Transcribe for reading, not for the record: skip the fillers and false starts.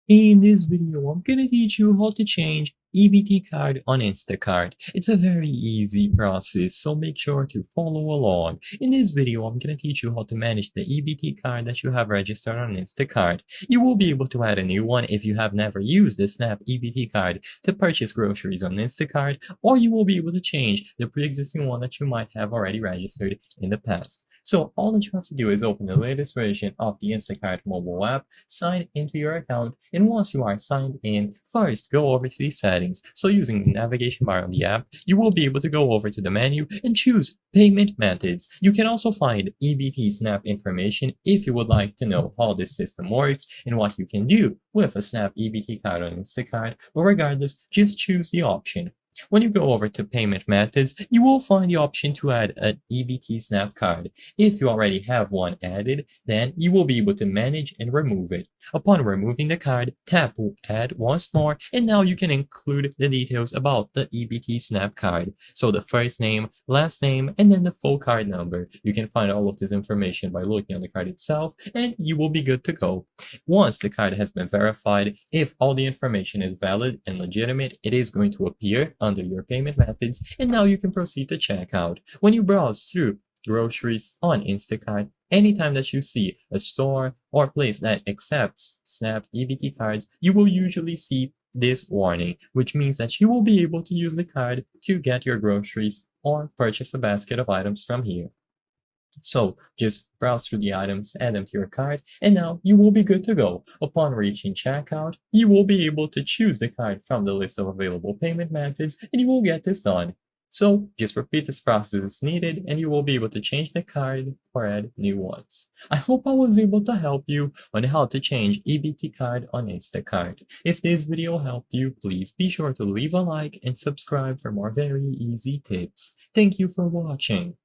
In this video, I'm gonna teach you how to change EBT card on Instacart. It's a very easy process, so make sure to follow along. In this video, I'm gonna teach you how to manage the EBT card that you have registered on Instacart. You will be able to add a new one if you have never used the Snap EBT card to purchase groceries on Instacart, or you will be able to change the pre-existing one that you might have already registered in the past. So all that you have to do is open the latest version of the Instacart mobile app, sign into your account, and once you are signed in, first go over to the settings. So using the navigation bar on the app, you will be able to go over to the menu and choose payment methods. You can also find EBT Snap information if you would like to know how this system works and what you can do with a Snap EBT card on Instacart, but regardless, just choose the option. When you go over to payment methods, you will find the option to add an EBT Snap card. If you already have one added, then you will be able to manage and remove it. Upon removing the card, tap Add once more, and now you can include the details about the EBT Snap card. So the first name, last name, and then the full card number. You can find all of this information by looking on the card itself, and you will be good to go. Once the card has been verified, if all the information is valid and legitimate, it is going to appear under your payment methods, and now you can proceed to checkout. When you browse through groceries on Instacart, anytime that you see a store or place that accepts Snap EBT cards, you will usually see this warning, which means that you will be able to use the card to get your groceries or purchase a basket of items from here. So just browse through the items, add them to your cart, and now you will be good to go. Upon reaching checkout, you will be able to choose the card from the list of available payment methods, and you will get this done. So just repeat this process as needed, and you will be able to change the card or add new ones. I hope I was able to help you on how to change EBT card on Instacart. If this video helped you, please be sure to leave a like and subscribe for more very easy tips. Thank you for watching.